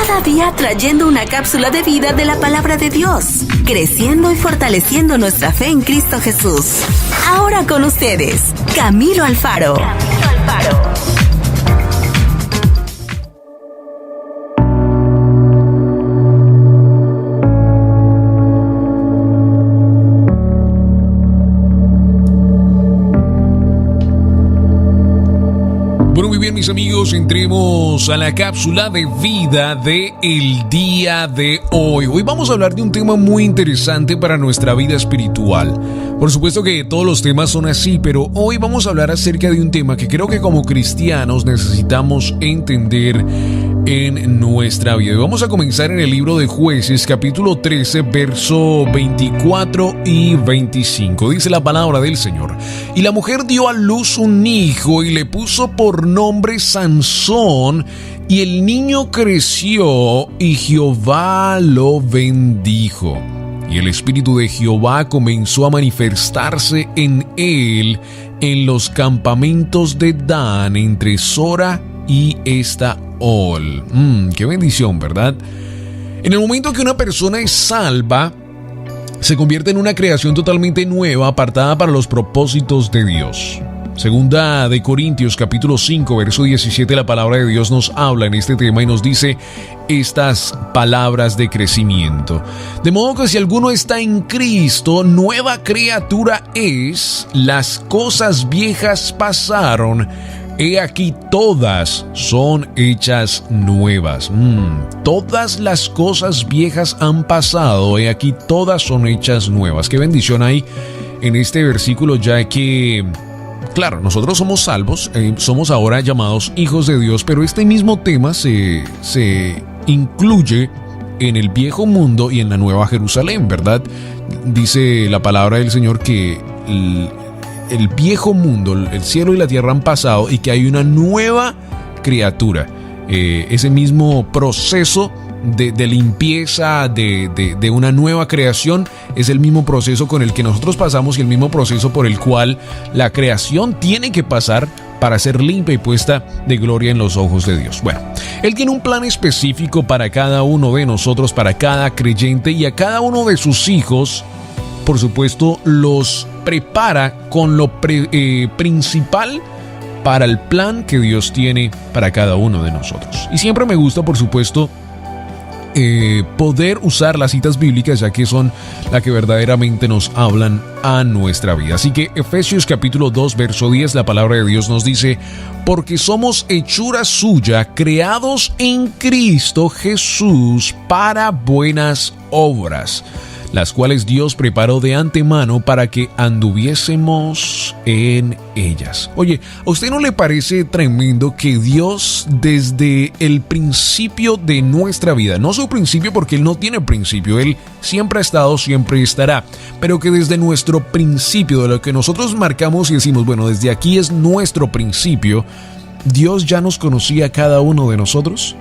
Cada día trayendo una cápsula de vida de la palabra de Dios, creciendo y fortaleciendo nuestra fe en Cristo Jesús. Ahora con ustedes, Camilo Alfaro. Bueno, muy bien, mis amigos, entremos a la cápsula de vida del día de hoy. Hoy vamos a hablar de un tema muy interesante para nuestra vida espiritual. Por supuesto que todos los temas son así, pero hoy vamos a hablar acerca de un tema que creo que como cristianos necesitamos entender en nuestra vida. Y vamos a comenzar en el libro de Jueces, capítulo 13, verso 24 y 25. Dice la palabra del Señor: y la mujer dio a luz un hijo y le puso por nombre Sansón, y el niño creció y Jehová lo bendijo. Y el Espíritu de Jehová comenzó a manifestarse en él en los campamentos de Dan, entre Sora y Estaol. Qué bendición, ¿verdad? En el momento que una persona es salva, se convierte en una creación totalmente nueva, apartada para los propósitos de Dios. Segunda de Corintios, capítulo 5, verso 17, la palabra de Dios nos habla en este tema y nos dice estas palabras de crecimiento. De modo que si alguno está en Cristo, nueva criatura es, las cosas viejas pasaron, he aquí todas son hechas nuevas. Todas las cosas viejas han pasado, he aquí todas son hechas nuevas. Qué bendición hay en este versículo, ya que claro, nosotros somos salvos, somos ahora llamados hijos de Dios, pero este mismo tema se incluye en el viejo mundo y en la nueva Jerusalén, ¿verdad? Dice la palabra del Señor que el viejo mundo, el cielo y la tierra han pasado y que hay una nueva criatura. Ese mismo proceso de limpieza, de una nueva creación, es el mismo proceso con el que nosotros pasamos y el mismo proceso por el cual la creación tiene que pasar para ser limpia y puesta de gloria en los ojos de Dios. Bueno, Él tiene un plan específico para cada uno de nosotros, para cada creyente, y a cada uno de sus hijos, por supuesto, los prepara con lo principal para el plan que Dios tiene para cada uno de nosotros. Y siempre me gusta, por supuesto, poder usar las citas bíblicas, ya que son las que verdaderamente nos hablan a nuestra vida. Así que Efesios capítulo 2 verso 10, la palabra de Dios nos dice: porque somos hechura suya, creados en Cristo Jesús para buenas obras, las cuales Dios preparó de antemano para que anduviésemos en ellas. Oye, ¿a usted no le parece tremendo que Dios, desde el principio de nuestra vida, no su principio porque Él no tiene principio, Él siempre ha estado, siempre estará, pero que desde nuestro principio, de lo que nosotros marcamos y decimos, bueno, desde aquí es nuestro principio, Dios ya nos conocía a cada uno de nosotros?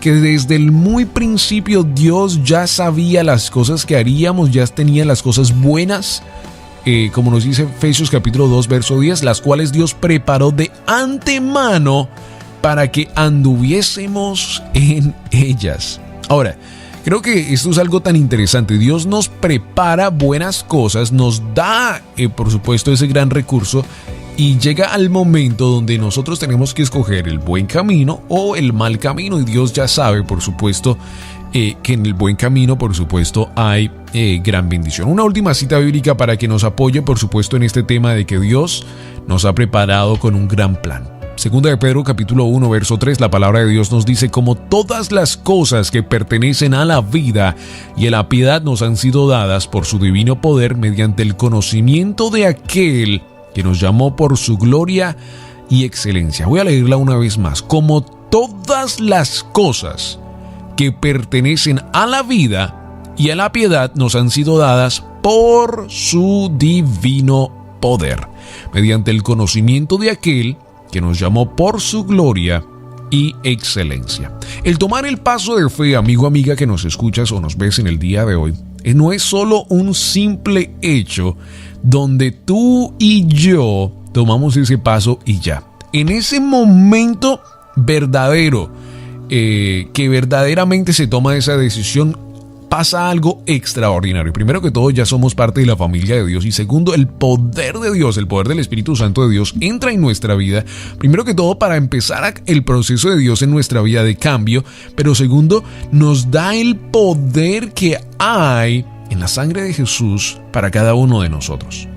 Que desde el muy principio Dios ya sabía las cosas que haríamos, ya tenía las cosas buenas, como nos dice Efesios capítulo 2 verso 10, las cuales Dios preparó de antemano para que anduviésemos en ellas. Ahora, creo que esto es algo tan interesante. Dios nos prepara buenas cosas, nos da, por supuesto, ese gran recurso, y llega al momento donde nosotros tenemos que escoger el buen camino o el mal camino, y Dios ya sabe, por supuesto, que en el buen camino, por supuesto, hay gran bendición. Una última cita bíblica para que nos apoye, por supuesto, en este tema de que Dios nos ha preparado con un gran plan. Segunda de Pedro capítulo 1 verso 3, la palabra de Dios nos dice: como todas las cosas que pertenecen a la vida y a la piedad nos han sido dadas por su divino poder mediante el conocimiento de aquel que nos llamó por su gloria y excelencia. Voy a leerla una vez más. Como todas las cosas que pertenecen a la vida y a la piedad nos han sido dadas por su divino poder, mediante el conocimiento de aquel que nos llamó por su gloria y excelencia. El tomar el paso de fe, amigo, amiga, que nos escuchas o nos ves en el día de hoy, no es solo un simple hecho donde tú y yo tomamos ese paso y ya. En ese momento verdadero que verdaderamente se toma esa decisión, pasa algo extraordinario. Primero que todo, ya somos parte de la familia de Dios. Y segundo, el poder de Dios, el poder del Espíritu Santo de Dios entra en nuestra vida. Primero que todo, para empezar el proceso de Dios en nuestra vida de cambio. Pero segundo, nos da el poder que hay en la sangre de Jesús para cada uno de nosotros.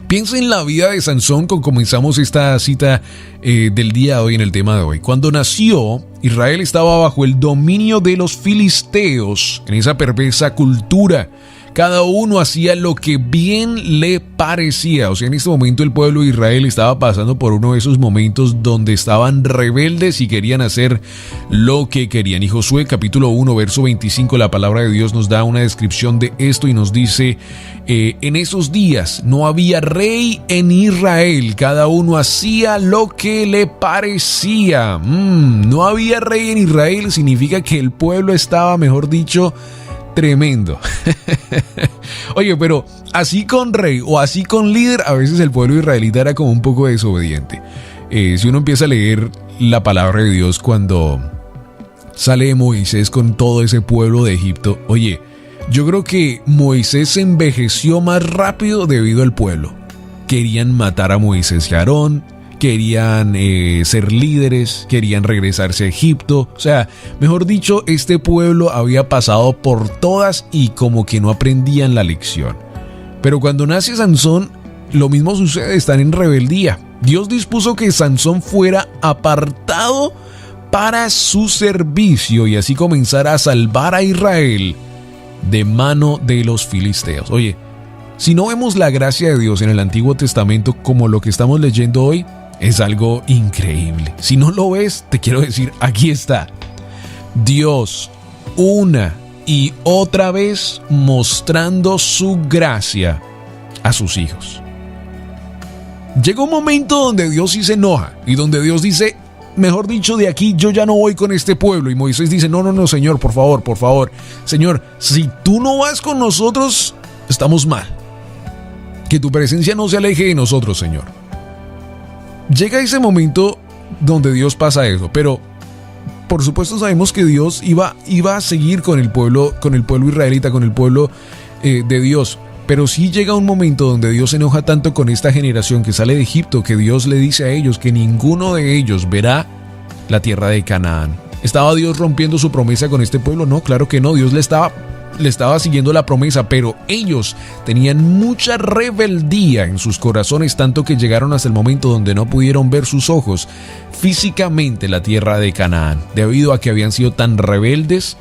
Piensa en la vida de Sansón, como comenzamos esta cita del día de hoy en el tema de hoy. Cuando nació, Israel estaba bajo el dominio de los filisteos, en esa perversa cultura. Cada uno hacía lo que bien le parecía. O sea, en este momento el pueblo de Israel estaba pasando por uno de esos momentos donde estaban rebeldes y querían hacer lo que querían. Y Josué capítulo 1, verso 25, la palabra de Dios nos da una descripción de esto y nos dice: en esos días no había rey en Israel, cada uno hacía lo que le parecía. No había rey en Israel significa que el pueblo estaba, mejor dicho, tremendo. Oye, pero así con rey o así con líder, a veces el pueblo israelita era como un poco desobediente. Si uno empieza a leer la palabra de Dios cuando sale Moisés con todo ese pueblo de Egipto, oye, yo creo que Moisés se envejeció más rápido debido al pueblo. Querían matar a Moisés y a Aarón, querían ser líderes, querían regresarse a Egipto. O sea, mejor dicho, este pueblo había pasado por todas y como que no aprendían la lección. Pero cuando nace Sansón, lo mismo sucede, están en rebeldía. Dios dispuso que Sansón fuera apartado para su servicio y así comenzara a salvar a Israel de mano de los filisteos. Oye, si no vemos la gracia de Dios en el Antiguo Testamento como lo que estamos leyendo hoy, es algo increíble. Si no lo ves, te quiero decir, aquí está. Dios, una y otra vez, mostrando su gracia a sus hijos. Llega un momento donde Dios sí se enoja y donde Dios dice, mejor dicho, de aquí yo ya no voy con este pueblo. Y Moisés dice, no, Señor, por favor. Señor, si tú no vas con nosotros, estamos mal. Que tu presencia no se aleje de nosotros, Señor. Llega ese momento donde Dios pasa eso, pero por supuesto sabemos que Dios iba a seguir con el pueblo israelita, con el pueblo de Dios. Pero sí llega un momento donde Dios se enoja tanto con esta generación que sale de Egipto, que Dios le dice a ellos que ninguno de ellos verá la tierra de Canaán. ¿Estaba Dios rompiendo su promesa con este pueblo? No, claro que no. Dios le estaba siguiendo la promesa, pero ellos tenían mucha rebeldía en sus corazones, tanto que llegaron hasta el momento donde no pudieron ver sus ojos físicamente la tierra de Canaán, debido a que habían sido tan rebeldes,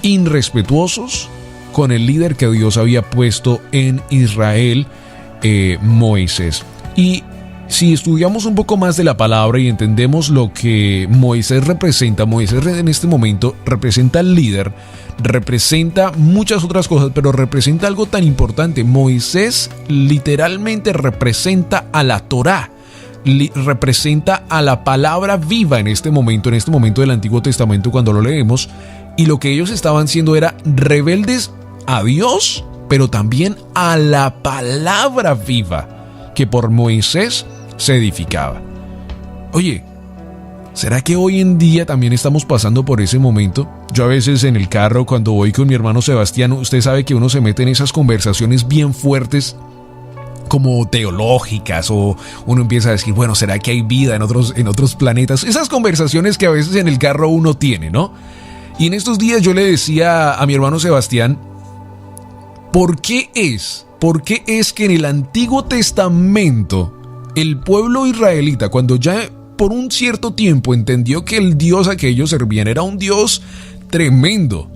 irrespetuosos con el líder que Dios había puesto en Israel, Moisés. Y si estudiamos un poco más de la palabra y entendemos lo que Moisés representa, Moisés en este momento representa al líder, representa muchas otras cosas, pero representa algo tan importante. Moisés literalmente representa a la Torá, representa a la palabra viva en este momento del Antiguo Testamento cuando lo leemos, y lo que ellos estaban siendo era rebeldes a Dios, pero también a la palabra viva que por Moisés se edificaba. Oye, ¿será que hoy en día también estamos pasando por ese momento? Yo a veces en el carro, cuando voy con mi hermano Sebastián, usted sabe que uno se mete en esas conversaciones bien fuertes, como teológicas, o uno empieza a decir, bueno, ¿será que hay vida en otros planetas? Esas conversaciones que a veces en el carro uno tiene, ¿no? Y en estos días yo le decía a mi hermano Sebastián, ¿por qué es que en el Antiguo Testamento el pueblo israelita, cuando ya por un cierto tiempo entendió que el Dios a que ellos servían era un Dios tremendo,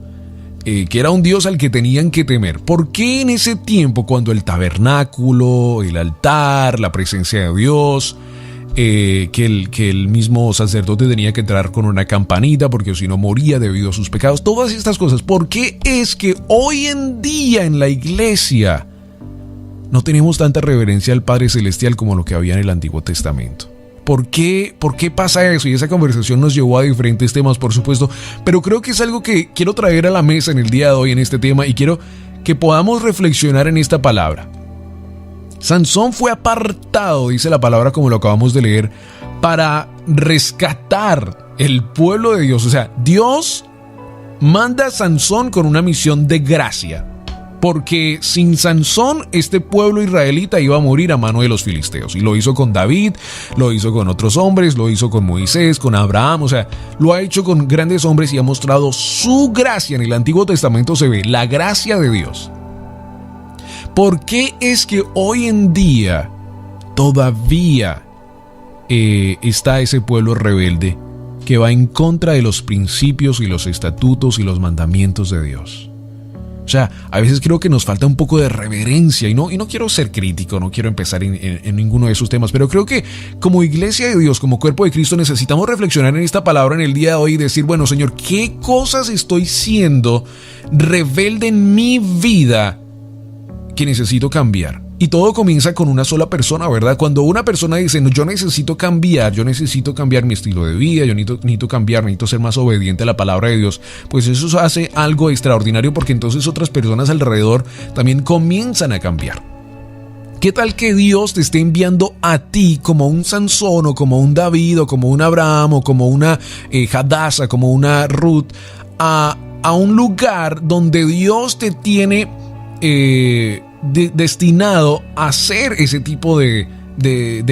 que era un Dios al que tenían que temer, ¿por qué en ese tiempo, cuando el tabernáculo, el altar, la presencia de Dios, que el mismo sacerdote tenía que entrar con una campanita porque si no moría debido a sus pecados, todas estas cosas, ¿por qué es que hoy en día en la iglesia no tenemos tanta reverencia al Padre Celestial como lo que había en el Antiguo Testamento? ¿Por qué pasa eso? Y esa conversación nos llevó a diferentes temas, por supuesto, pero creo que es algo que quiero traer a la mesa en el día de hoy en este tema y quiero que podamos reflexionar en esta palabra. Sansón fue apartado, dice la palabra como lo acabamos de leer, para rescatar el pueblo de Dios. O sea, Dios manda a Sansón con una misión de gracia, porque sin Sansón este pueblo israelita iba a morir a mano de los filisteos. Y lo hizo con David, lo hizo con otros hombres, lo hizo con Moisés, con Abraham. O sea, lo ha hecho con grandes hombres y ha mostrado su gracia. En el Antiguo Testamento se ve la gracia de Dios. ¿Por qué es que hoy en día todavía está ese pueblo rebelde que va en contra de los principios y los estatutos y los mandamientos de Dios? O sea, a veces creo que nos falta un poco de reverencia y no quiero ser crítico, no quiero empezar en ninguno de esos temas, pero creo que como iglesia de Dios, como cuerpo de Cristo, necesitamos reflexionar en esta palabra en el día de hoy y decir, bueno, Señor, ¿qué cosas estoy siendo rebelde en mi vida que necesito cambiar? Y todo comienza con una sola persona, ¿verdad? Cuando una persona dice, no, yo necesito cambiar mi estilo de vida, yo necesito ser más obediente a la palabra de Dios, pues eso hace algo extraordinario, porque entonces otras personas alrededor también comienzan a cambiar. ¿Qué tal que Dios te esté enviando a ti como un Sansón o como un David o como un Abraham o como una Hadasa, como una Ruth, a un lugar donde Dios te tiene destinado a hacer ese tipo de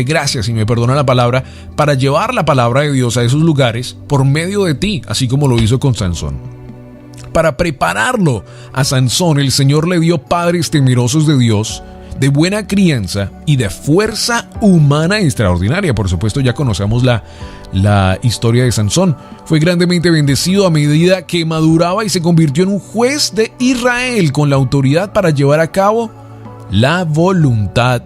gracia, si me perdona la palabra, para llevar la palabra de Dios a esos lugares por medio de ti, así como lo hizo con Sansón? Para prepararlo a Sansón, el Señor le dio padres temerosos de Dios, de buena crianza y de fuerza humana extraordinaria. Por supuesto, ya conocemos la historia de Sansón. Fue grandemente bendecido a medida que maduraba y se convirtió en un juez de Israel con la autoridad para llevar a cabo la voluntad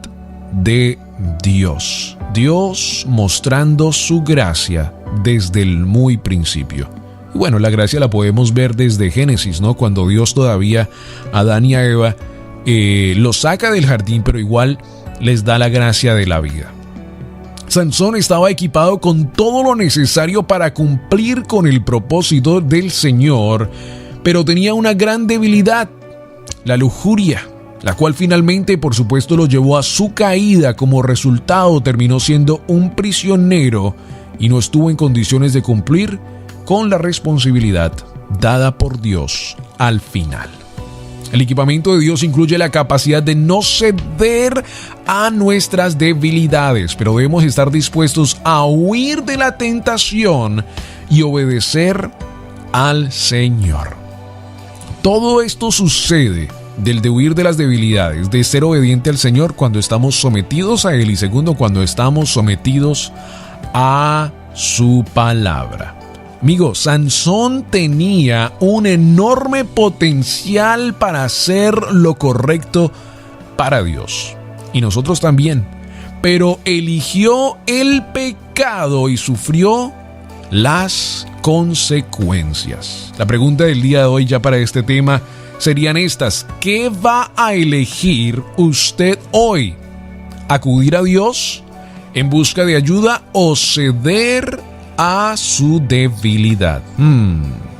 de Dios. Dios mostrando su gracia desde el muy principio. Y bueno, la gracia la podemos ver desde Génesis, ¿no? Cuando Dios todavía a Adán y a Eva los saca del jardín, pero igual les da la gracia de la vida. Sansón estaba equipado con todo lo necesario para cumplir con el propósito del Señor, pero tenía una gran debilidad, la lujuria, la cual finalmente, por supuesto, lo llevó a su caída. Como resultado, terminó siendo un prisionero y no estuvo en condiciones de cumplir con la responsabilidad dada por Dios al final. El equipamiento de Dios incluye la capacidad de no ceder a nuestras debilidades, pero debemos estar dispuestos a huir de la tentación y obedecer al Señor. Todo esto sucede del de huir de las debilidades, de ser obediente al Señor cuando estamos sometidos a Él, y segundo, cuando estamos sometidos a su palabra. Amigo, Sansón tenía un enorme potencial para hacer lo correcto para Dios. Y nosotros también. Pero eligió el pecado y sufrió las consecuencias. La pregunta del día de hoy ya para este tema serían estas: ¿qué va a elegir usted hoy? ¿Acudir a Dios en busca de ayuda o ceder a su debilidad?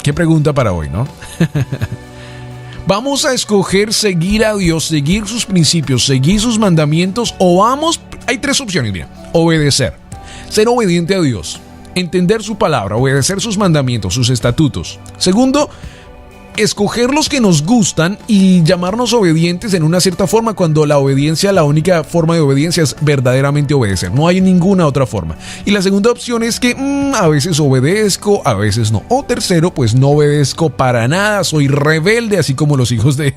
Qué pregunta para hoy, ¿no? ¿Vamos a escoger seguir a Dios, seguir sus principios, seguir sus mandamientos, o vamos? Hay tres opciones, mira: obedecer, ser obediente a Dios, entender su palabra, obedecer sus mandamientos, sus estatutos. Segundo, escoger los que nos gustan y llamarnos obedientes en una cierta forma, cuando la obediencia, la única forma de obediencia es verdaderamente obedecer. No hay ninguna otra forma. Y la segunda opción es que a veces obedezco, a veces no. O tercero, pues no obedezco para nada, soy rebelde, así como los hijos de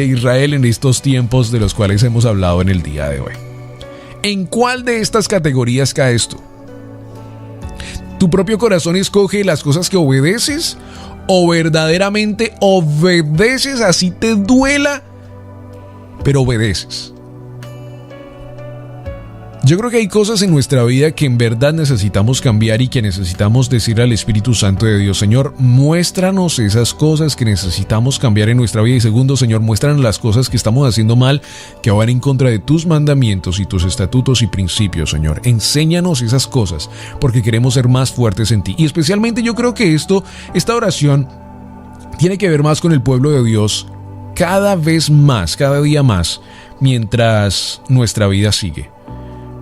Israel en estos tiempos de los cuales hemos hablado en el día de hoy. ¿En cuál de estas categorías caes tú? ¿Tu propio corazón escoge las cosas que obedeces? ¿O verdaderamente obedeces así te duela, pero obedeces? Yo creo que hay cosas en nuestra vida que en verdad necesitamos cambiar y que necesitamos decirle al Espíritu Santo de Dios: Señor, muéstranos esas cosas que necesitamos cambiar en nuestra vida. Y segundo, Señor, muéstranos las cosas que estamos haciendo mal, que van en contra de tus mandamientos y tus estatutos y principios, Señor. Enséñanos esas cosas, porque queremos ser más fuertes en ti. Y especialmente yo creo que esta oración tiene que ver más con el pueblo de Dios cada vez más, cada día más, mientras nuestra vida sigue.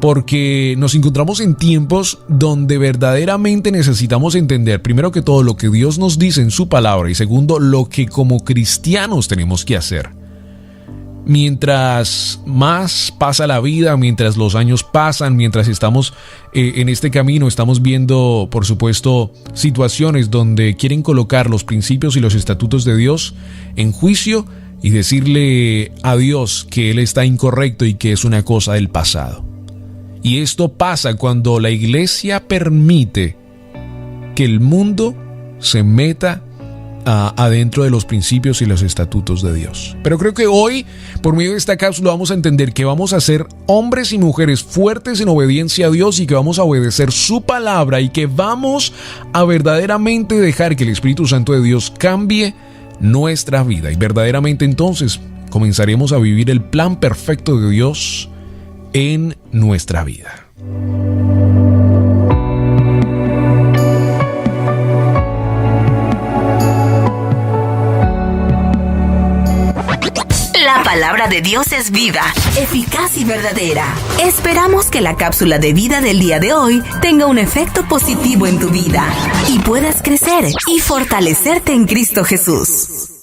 porque nos encontramos en tiempos donde verdaderamente necesitamos entender, primero que todo, lo que Dios nos dice en su palabra y segundo, lo que como cristianos tenemos que hacer. Mientras más pasa la vida, mientras los años pasan, mientras estamos en este camino, estamos viendo, por supuesto, situaciones donde quieren colocar los principios y los estatutos de Dios en juicio y decirle a Dios que Él está incorrecto y que es una cosa del pasado. Y esto pasa cuando la iglesia permite que el mundo se meta adentro de los principios y los estatutos de Dios. Pero creo que hoy, por medio de esta cápsula, vamos a entender que vamos a ser hombres y mujeres fuertes en obediencia a Dios y que vamos a obedecer su palabra y que vamos a verdaderamente dejar que el Espíritu Santo de Dios cambie nuestra vida. Y verdaderamente entonces comenzaremos a vivir el plan perfecto de Dios en nuestra vida. La palabra de Dios es viva, eficaz y verdadera. Esperamos que la cápsula de vida del día de hoy tenga un efecto positivo en tu vida y puedas crecer y fortalecerte en Cristo Jesús.